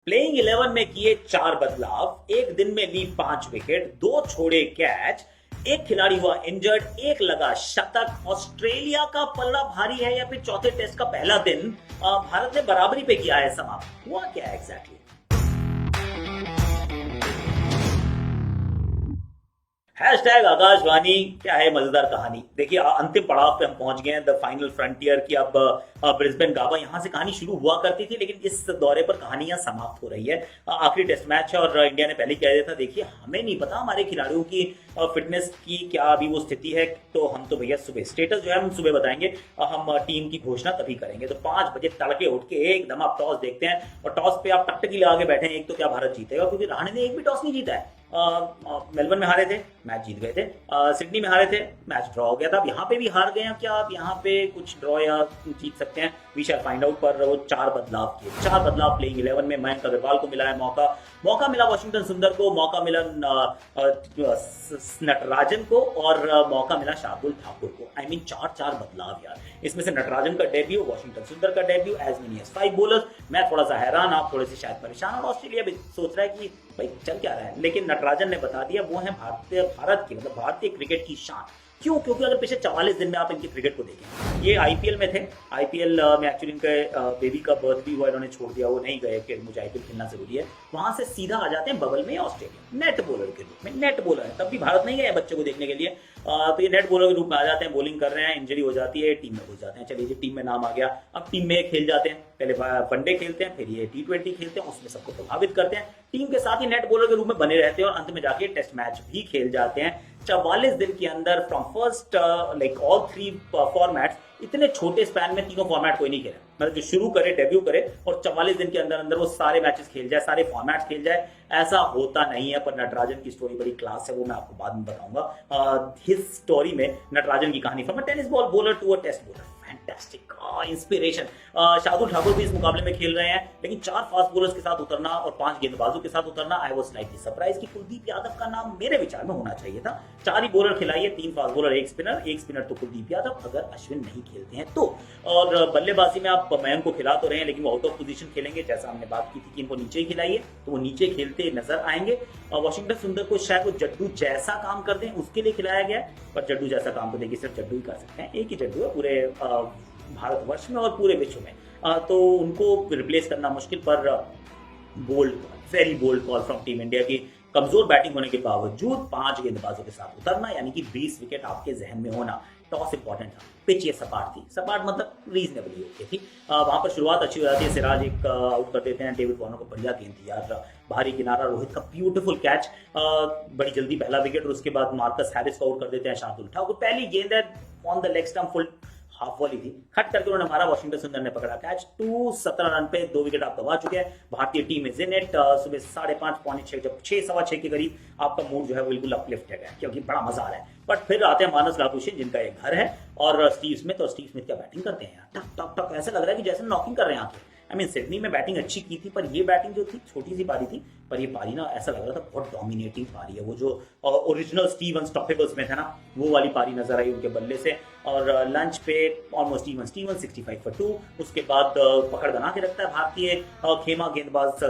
Playing 11 में किए 4 बदलाव, एक दिन में ली 5 विकेट, 2 छोड़े कैच, एक खिलाड़ी हुआ इंजर्ड, एक लगा शतक। ऑस्ट्रेलिया का पल्ला भारी है या फिर चौथे टेस्ट का पहला दिन भारत ने बराबरी पे किया है समाप्त। हुआ क्या एग्जैक्टली? हैशटैग आकाशवाणी। क्या है मजेदार कहानी? देखिए अंतिम पड़ाव पे हम पहुंच गए हैं, द फाइनल फ्रंटियर की। अब ब्रिस्बेन गाबा यहां से कहानी शुरू हुआ करती थी, लेकिन इस दौरे पर कहानियां समाप्त हो रही है। आखिरी टेस्ट मैच है और इंडिया ने पहले कह दिया था देखिए हमें नहीं पता हमारे खिलाड़ियों की फिटनेस की क्या अभी वो स्थिति है, तो हम तो भैया सुबह स्टेटस जो है हम सुबह बताएंगे, हम टीम की घोषणा तभी करेंगे। तो 5 बजे तड़के उठ के एकदम आप टॉस देखते हैं और टॉस पे आप टकटकी लगा के बैठे हैं एक तो क्या भारत जीतेगा, क्योंकि रहाणे ने एक भी टॉस नहीं जीता है। मेलबर्न में हारे थे, मैच जीत गए थे। सिडनी में हारे थे, मैच ड्रॉ हो गया था। अब यहाँ पे भी हार गए हैं, क्या आप यहाँ पे कुछ ड्रॉ या जीत सकते हैं? We shall find out. पर वो 4 बदलाव किए, 4 बदलाव प्लेइंग 11 में। मयंक अग्रवाल को मिला है मौका मिला वॉशिंगटन सुंदर को, मौका मिला नटराजन को और मौका मिला शार्दुल ठाकुर को। आई मीन 4 बदलाव यार। इसमें से नटराजन का डेब्यू, वॉशिंगटन सुंदर का debut, as many as 5 bowlers. मैं थोड़ा सा हैरान, आप थोड़े से शायद परेशान, और ऑस्ट्रेलिया भी सोच रहा है कि भाई चल क्या रहा है, लेकिन नटराजन ने बता दिया वो है भारत की, मतलब भारतीय क्रिकेट की शान। क्यों? क्योंकि अगर पिछले 44 दिन में आप इनके क्रिकेट को देखें, ये आईपीएल में थे। आईपीएल में एक्चुअली इनके बेबी का बर्थ भी हुआ, इन्होंने छोड़ दिया, वो नहीं गए कि मुझे आईपीएल खेलना जरूरी है। वहां से सीधा आ जाते हैं बबल में ऑस्ट्रेलिया, नेट बॉलर के रूप में। नेट बॉलर है, तब भी भारत नहीं गए बच्चे को देखने के लिए। तो ये नेट बॉलर के रूप में आ जाते हैं, बॉलिंग कर रहे हैं, इंजरी हो जाती है, टीम में घुस जाते हैं। चलिए जी, टीम में नाम आ गया, अब टीम में खेल जाते हैं। पहले वनडे खेलते हैं, फिर ये T20 खेलते हैं, उसमें सबको प्रभावित करते हैं। टीम के साथ ही नेट बॉलर के रूप में बने रहते हैं और अंत में जाके टेस्ट मैच भी खेल जाते हैं। 44 दिन के अंदर from first like all 3 formats, इतने छोटे स्पैन में तीनों फॉर्मेट कोई नहीं खेला। मतलब जो शुरू करे, डेब्यू करे और 44 दिन के अंदर अंदर वो सारे मैचेस खेल जाए, सारे फॉर्मेट्स खेल जाए, ऐसा होता नहीं है। पर नटराजन की स्टोरी बड़ी क्लास है, वो मैं आपको बाद में बताऊंगा। हिज स्टोरी में नटराजन की कहानी, from a tennis ball bowler to a test bowler, fantastic inspiration. Shardul Thakur भी इस मुकाबले में खेल रहे हैं, लेकिन 4 फास्ट बॉलर्स के साथ उतरना और 5 गेंदबाजों के साथ उतरना, आई वाज स्लाइटली सरप्राइज कि कुलदीप यादव का नाम मेरे विचार में होना चाहिए था। 4 ही बॉलर खिलाइए, 3 फास्ट बॉलर, एक स्पिनर तो कुलदीप यादव, अगर अश्विन नहीं खेलते हैं तो। और बल्लेबाजी में आप मयंक को खिला तो रहे हैं, लेकिन वो आउट ऑफ पोजीशन खेलेंगे, जैसा हमने बात की थी कि इनको नीचे ही खिलाइए, तो वो नीचे खेलते नजर आएंगे। वॉशिंगटन सुंदर को शायद वो जड्डू जैसा काम कर दें, उसके लिए खिलाया गया है। पर जड्डू जैसा काम तो देखिए सिर्फ जड्डू ही कर सकते हैं, एक ही जड्डू है पूरे भारतवर्ष में और पूरे विश्व में। तो उनको रिप्लेस करना मुश्किल। पर bold, very bold call from team India की। कमजोर बैटिंग होने के बावजूद 5 गेंदबाजों के साथ उतरना, यानी कि 20 विकेट आपके जहन में होना। टॉस इंपॉर्टेंट था, पिच ये सपाट थी, सपाट मतलब रीजनेबली ओके थी। वहां पर शुरुआत अच्छी हो जाती है, सिराज एक आउट कर देते हैं, डेविड वार्नर को बढ़िया गेंद थी यार, भारी किनारा, रोहित का ब्यूटीफुल कैच, बड़ी जल्दी पहला विकेट। और उसके बाद मार्कस हैरिस को आउट कर देते हैं शार्दुल ठाकुर। पहली गेंद है on the leg stump, full half volley थी, खट करके उन्होंने मारा, वॉशिंगटन सुंदर ने पकड़ा कैच। 217 रन पे 2 विकेट आप गवा चुके हैं। भारतीय टीम इज इन इट। सुबह 5:30 पौने 6, जब 6:15 के करीब आपका मूड जो है बिल्कुल अपलिफ्ट है, क्योंकि बड़ा मजा आ रहा है। बट फिर आते हैं मानस लाबुशेन, जिनका एक घर है, और स्टीव स्मिथ। और स्टीव स्मिथ क्या बैटिंग करते हैं, टक टक टक, ऐसा लग रहा है कि जैसे नॉकिंग कर रहे हैं आके। आई मीन सिडनी में बैटिंग अच्छी की थी, पर ये बैटिंग जो थी छोटी सी पारी थी, पर ये पारी ना ऐसा लग रहा था बहुत डोमिनेटिंग पारी है। वो जो ओरिजिनल स्टीव अनस्टॉपेबल्स में था ना, वो वाली पारी नजर आई उनके बल्ले से। और लंच पे ऑलमोस्ट स्टीवन 65 for 2। उसके बाद पकड़ बना के रखता है भारतीय खेमा गेंदबाज,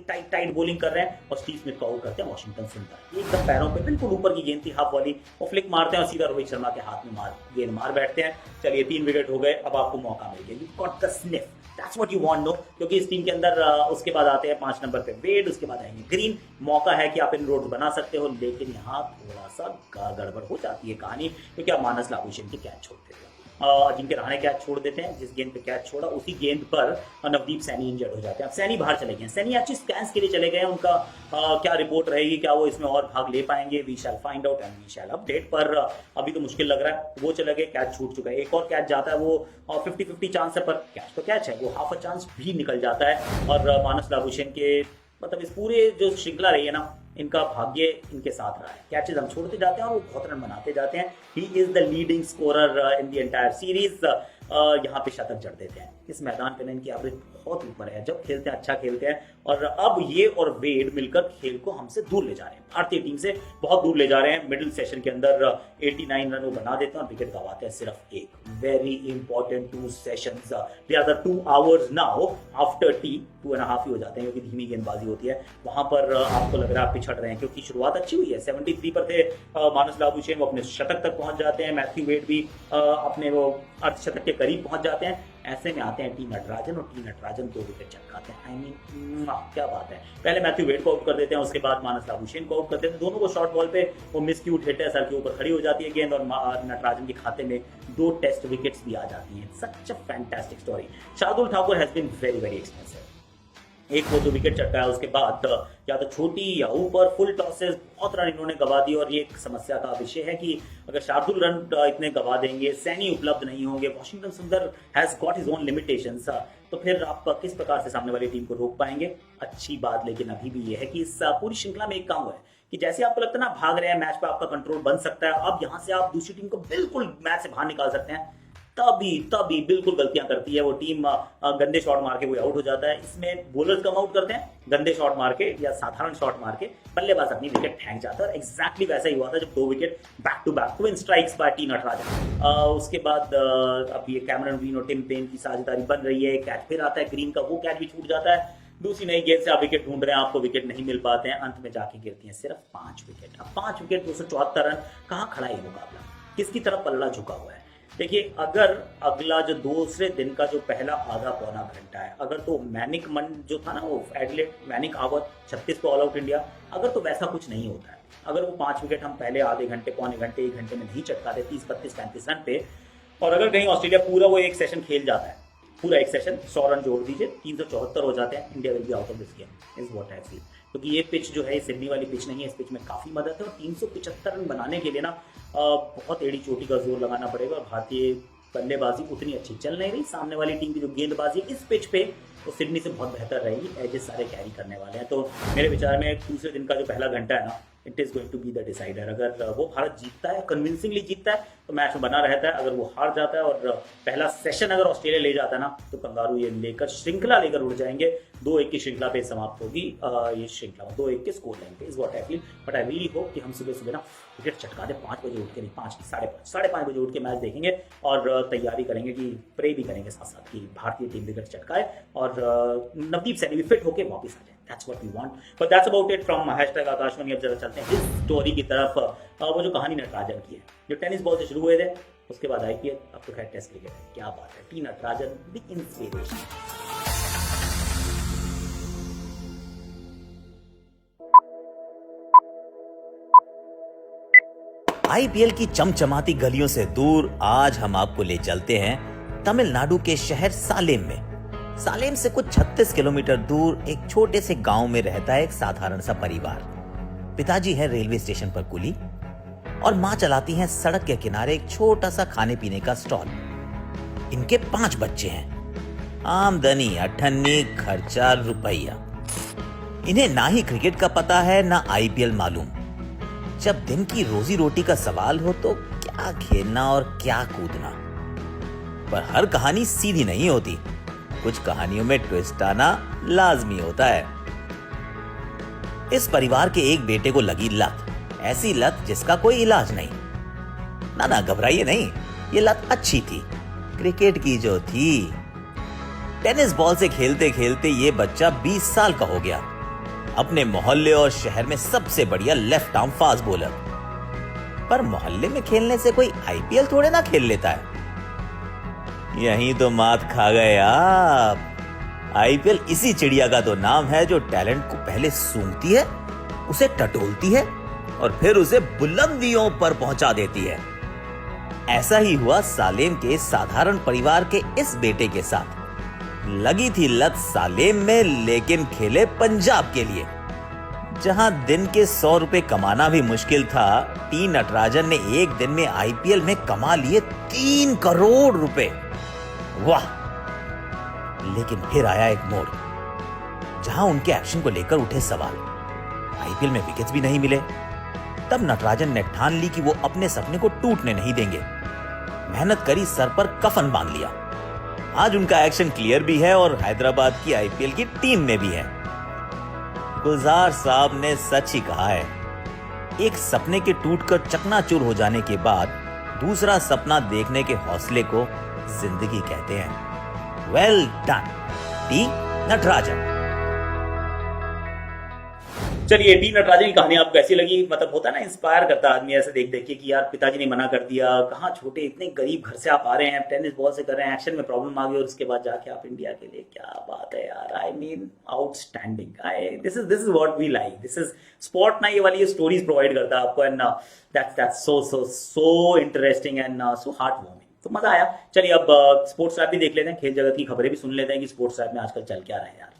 टाइट बॉलिंग कर रहे हैं और स्टीव स्मिथ को आउट करते हैं वॉशिंगटन सुंदर। एकदम पैरों पे बिल्कुल ऊपर की गेंद थी, हाफ वाली, और फ्लिक मारते हैं और सीधा रोहित शर्मा के हाथ में गेंद मार बैठते हैं। चलिए 3 विकेट हो गए, अब आपको मौका मिल गया, you got the sniff, that's what you want no. क्योंकि इस टीम के अंदर उसके बाद आते हैं 5 नंबर पे वेड, उसके बाद आएंगे ग्रीन। मौका है कि आप इन रोड बना सकते हो, लेकिन यहाँ थोड़ा सा गड़बड़ हो जाती है कहानी, क्योंकि आप मानस लाबुशेन के कैच छोड़ते हो, अजिंक्य रहाणे कैच छोड़ देते हैं। जिस गेंद पे कैच छोड़ा उसी गेंद पर नवदीप सैनी इंजर्ड हो जाते हैं। अब सैनी बाहर चले गए हैं, सैनी एक्चुअली स्कैन्स के लिए चले गए हैं। उनका क्या रिपोर्ट रहेगी, क्या वो इसमें और भाग ले पाएंगे, we shall find out and we shall update. पर अभी तो मुश्किल लग रहा है, वो चले गए, कैच छूट चुका है। एक और कैच जाता है, वो 50-50 चांस है, पर कैच तो कैच है, वो हाफ अ चांस भी निकल जाता है। और मानस लाबुशेन के मतलब इस पूरे जो श्रृंखला रही है ना, इनका भाग्य इनके साथ रहा है। कैचेस हम छोड़ते जाते हैं और वो बहुत रन बनाते जाते हैं। He is the leading scorer in the entire series. यहाँ पे शतक जड़ देते हैं। इस मैदान पे ना इनकी एवरेज बहुत ऊपर है, जब खेलते हैं अच्छा खेलते हैं। और अब ये और वेड मिलकर खेल को हमसे दूर ले जा रहे हैं, भारतीय टीम से बहुत दूर ले जा रहे हैं। मिडिल सेशन के अंदर 89 रन वो बना देते हैं और विकेट गंवाते हैं सिर्फ एक। Very important 2 sessions, they are the 2 hours now after tea, 2.5 ही हो जाते हैं क्योंकि धीमी गेंदबाजी होती है। वहां पर आपको लग रहा है आप पिछड़ रहे हैं, क्योंकि शुरुआत अच्छी हुई है, 73 पर थे मानस लाबुशेन, वो अपने शतक तक पहुंच जाते हैं। मैथ्यू वेड भी अपने वो अर्धशतक के करीब पहुंच जाते हैं। ऐसे में आते हैं टी नटराजन और टी नटराजन 2 विकेट चटकाते हैं। आई मीन क्या बात है, पहले मैथ्यू वेड को आउट कर देते हैं, उसके बाद मानस लाबुशेन को आउट कर देते हैं। दोनों को शॉर्ट बॉल पे वो मिसक्यूट हिट है, सर के ऊपर खड़ी हो जाती है गेंद और नटराजन के खाते में 2 टेस्ट विकेट्स भी आ जाती हैं। Such a fantastic story. Shardul Thakur has been very very expensive. एक वो जो विकेट चटका है उसके बाद या तो छोटी या ऊपर फुल टॉसेस बहुत रन इन्होंने गवा दिए। और ये एक समस्या का विषय है कि अगर शार्दुल रन इतने गवा देंगे, सैनी उपलब्ध नहीं होंगे, वॉशिंगटन सुंदर has got his own limitations, तो फिर आप किस प्रकार से सामने वाली टीम को रोक पाएंगे। अच्छी बात लेकिन अभी भी ये है कि इस पूरी श्रृंखला में एक काम हुआ है कि जैसे आपको लगता है ना भाग रहे हैं मैच पे आपका कंट्रोल बन सकता है, अब यहां से आप दूसरी टीम को बिल्कुल मैच से बाहर निकाल सकते हैं, तभी बिल्कुल गलतियां करती है वो टीम। गंदे शॉट मार के वो आउट हो जाता है। इसमें बॉलर्स कम आउट करते हैं गंदे शॉट मार के या साधारण शॉट मार के, बल्लेबाज अपनी विकेट फेंक जाता है। और एग्जैक्टली वैसा ही हुआ था जब 2 wicket back to back twin strikes by T Natarajan. उसके बाद अब ये कैमरन ग्रीन और टिम पेन की साझेदारी बन रही है, कैच फिर आता है ग्रीन का, वो कैच भी छूट जाता है। दूसरी नई गेंद से आप विकेट ढूंढ रहे हैं, आपको विकेट नहीं मिल पाते हैं, अंत में जाके गिरती हैं सिर्फ 5 विकेट। अब 5 विकेट 274 रन, कहाँ खड़ा है मुकाबला, किसकी तरफ पल्ला झुका हुआ है। देखिए, अगर अगला जो दूसरे दिन का जो पहला आधा पौना घंटा है, अगर तो मैनिक मन जो था ना, वो एडिलेड मैनिक आवर 36 पे ऑल आउट इंडिया, अगर तो वैसा कुछ नहीं होता है, अगर वो 5 विकेट हम पहले आधे घंटे पौने घंटे 1 घंटे में नहीं चटकाते 30 32 35 रन पे, और अगर कहीं ऑस्ट्रेलिया पूरा वो एक सेशन खेल जाता है, पूरा एक सेशन 100 रन जोड़ दीजिए, 374 हो जाते हैं, India will be out of this game, is what I feel. क्योंकि ये पिच जो है सिडनी वाली पिच नहीं है, इस पिच में काफी मदद है। और 375 रन बनाने के लिए ना बहुत एड़ी चोटी का जोर लगाना पड़ेगा। और भारतीय बल्लेबाजी उतनी अच्छी चल नहीं रही, सामने वाली टीम की जो गेंदबाजी इस पिच पे तो सिडनी से बहुत बेहतर रहेगी, एजेस सारे कैरी करने वाले हैं। तो मेरे विचार में दूसरे दिन का जो पहला घंटा है ना, it is going to be the decider. अगर वो भारत जीतता है, कन्विंसिंगली जीतता है, तो मैच में बना रहता है। अगर वो हार जाता है और पहला सेशन अगर ऑस्ट्रेलिया ले जाता है ना, तो कंगारू ये लेकर श्रृंखला लेकर उड़ जाएंगे। 2-1 की श्रृंखला पे समाप्त होगी ये श्रृंखला 2-1 के स्कोर लाइन पे, is what I feel. But I really hope कि हम सुबह सुबह ना विकेट चटका दे, 5 बजे उठ के, नहीं 5 साढ़े पाँच बजे उठ के मैच देखेंगे और तैयारी करेंगे कि प्रे भी करेंगे साथ साथ कि भारतीय टीम विकेट चटकाए और नवदीप सैनी भी फिट होके वापस आ जाए। That's what we want. But that's about it from #Akashvani. अब जरा चलते हैं इस स्टोरी की तरफ। वो जो कहानी नटराजन की है, जो टेनिस बॉल से शुरू हुए थे, उसके बाद IPL, अब तो खैर टेस्ट क्रिकेट है। क्या बात है, T Natarajan the inspiration. IPL की चमचमाती गलियों से दूर आज हम आपको ले चलते हैं तमिलनाडु के शहर सालेम में। सालेम से कुछ 36 किलोमीटर दूर एक छोटे से गांव में रहता है एक साधारण सा परिवार। पिताजी है रेलवे स्टेशन पर कुली और मां चलाती हैं सड़क के किनारे एक छोटा सा खाने पीने का स्टॉल। इनके 5 बच्चे हैं। आमदनी 98, खर्चा रुपया। इन्हें ना ही क्रिकेट का पता है ना IPL मालूम। जब दिन की रोजी रोटी का सवाल हो तो क्या खेलना और क्या कूदना। पर हर कहानी सीधी नहीं होती, कुछ कहानियों में ट्विस्ट आना लाजमी होता है। इस परिवार के एक बेटे को लगी लत, ऐसी लत जिसका कोई इलाज नहीं। ना घबराइए नहीं, ये लत अच्छी थी, क्रिकेट की जो थी। टेनिस बॉल से खेलते खेलते ये बच्चा 20 साल का हो गया। अपने मोहल्ले और शहर में सबसे बढ़िया लेफ्ट आर्म फास्ट बॉलर। पर मोहल्ले में खेलने से कोई IPL थोड़े ना खेल लेता है। यहीं तो मात खा गए आप। IPL इसी चिड़िया का तो नाम है जो टैलेंट को पहले सूंघती है, उसे टटोलती है और फिर उसे बुलंदियों पर पहुंचा देती है। ऐसा ही हुआ सालेम के साधारण परिवार के इस बेटे के साथ। लगी थी लत सालेम में, लेकिन खेले पंजाब के लिए, जहां दिन के 100 रुपए कमाना भी मुश्किल था। टी नटराजन ने एक दिन में IPL में कमा लिए 3 करोड़ रुपए। वाह! लेकिन फिर आया एक मोड़, जहां उनके एक्शन को लेकर उठे सवाल। IPL में विकेट्स भी नहीं मिले। तब नटराजन ने ठान ली कि वो अपने सपने को टूटने नहीं देंगे। मेहनत करी, सर पर कफन बांध लिया आज उनका एक्शन क्लियर भी है और हैदराबाद की आईपीएल की टीम में भी है। गुलजार साहब ने सच ही कहा है, एक सपने के टूटकर चकनाचूर हो जाने के बाद दूसरा सपना देखने के हौसले को जिंदगी कहते हैं। Well done T Natarajan. चलिए, टी नटराजन की कहानी आपको कैसी लगी? मतलब होता है ना, इंस्पायर करता है आदमी ऐसे देख देख के कि यार पिताजी ने मना कर दिया, कहाँ छोटे इतने गरीब घर से आप आ रहे हैं, टेनिस बॉल से कर रहे हैं, एक्शन में प्रॉब्लम आ गई और उसके बाद जाके आप इंडिया के लिए, क्या बात है यार। I mean outstanding. This is what we like. This is sport ना, ये वाली स्टोरीज प्रोवाइड करता है आपको, and that's so interesting and so heart warming. तो मजा आया। चलिए अब स्पोर्ट्स रैप भी देख लेते हैं, खेल जगत की खबरें भी सुन लेते हैं कि स्पोर्ट्स रैप में आजकल चल क्या रहा है यार।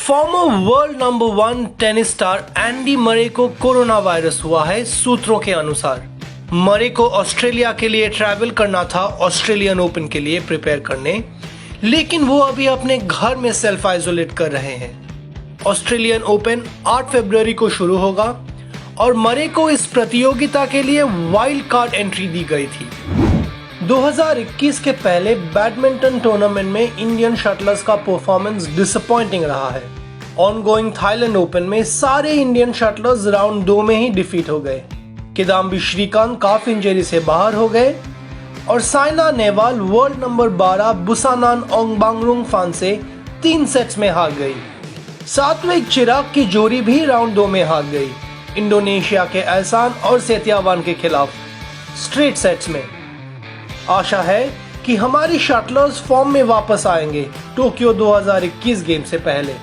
Farmer world number 1 tennis star Andy Murray को कोरोना वायरस हुआ है। सूत्रों के अनुसार मरे को ऑस्ट्रेलिया के लिए ट्रैवल करना था ऑस्ट्रेलियन ओपन के लिए प्रिपेयर करने, लेकिन वो अभी अपने घर में सेल्फ आइसोलेट कर रहे हैं। ऑस्ट्रेलियन ओपन 8 फरवरी को शुरू होगा और मरे को इस प्रतियोगिता के लिए वाइल्ड कार्ड एंट्री दी गई थी। 2021 के पहले बैडमिंटन टूर्नामेंट में इंडियन शटलर्स का परफॉर्मेंस डिसअपॉइंटिंग रहा है। ऑनगोइंग थाईलैंड ओपन में सारे इंडियन शटलर्स राउंड 2 में ही डिफीट हो गए। किदाम्बी श्रीकांत काफ इंजरी से बाहर हो गए और साइना नेहवाल वर्ल्ड नंबर 12 बुसानान ओंगबांगरुंग फान से 3 सेट्स में हार गई। सात्विक चिराग की जोड़ी भी राउंड 2 में हार गई, इंडोनेशिया के एहसान और सेतियावान के खिलाफ स्ट्रेट सेट्स में। आशा है कि हमारी शटलर्स फॉर्म में वापस आएंगे टोक्यो 2021 गेम से पहले।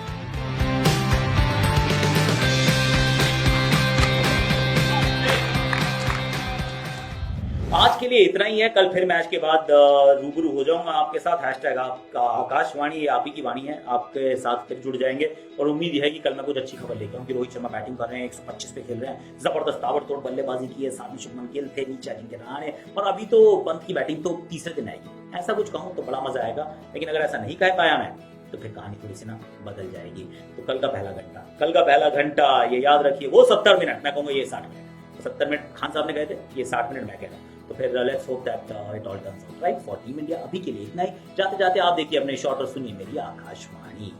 आज के लिए इतना ही है। कल फिर मैच के बाद रूबरू हो जाऊंगा आपके साथ। हैशटैग आपका आकाशवाणी, आप ही की वाणी है, आपके साथ फिर जुड़ जाएंगे और उम्मीद है कि कल मैं कुछ अच्छी खबर लेकर आऊं कि रोहित शर्मा बैटिंग कर रहे हैं, 125 पे खेल रहे हैं, जबरदस्त ताबड़तोड़ बल्लेबाजी की है, साथ में शुभमन गिल थे, नीचे अजिंक्य रहाणे, और अभी तो पंत की बैटिंग तो तीसरे दिन आएगी। ऐसा कुछ कहूं तो बड़ा मजा आएगा, लेकिन अगर ऐसा नहीं कह पाया मैं तो फिर कहानी थोड़ी सी ना बदल जाएगी। तो कल का पहला घंटा ये याद रखिए, वो 70 मिनट, मैं कहूंगा ये 60 मिनट, 70 मिनट खान साहब ने कहे थे, ये 60 मिनट मैं कह रहा हूं। तो फिर let's hope that it all turns out right for team India. अभी के लिए इतना ही। जाते जाते आप देखिए अपने शॉट और सुनिए मेरी आकाशवाणी।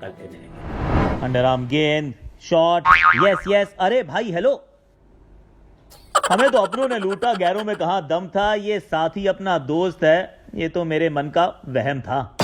कल फिर मिलेंगे। अंडरआर्म गेंद, शॉट, यस, अरे भाई हेलो। हमें तो अपनों ने लूटा, गैरों में कहां दम था। ये साथी अपना दोस्त है, ये तो मेरे मन का वहम था।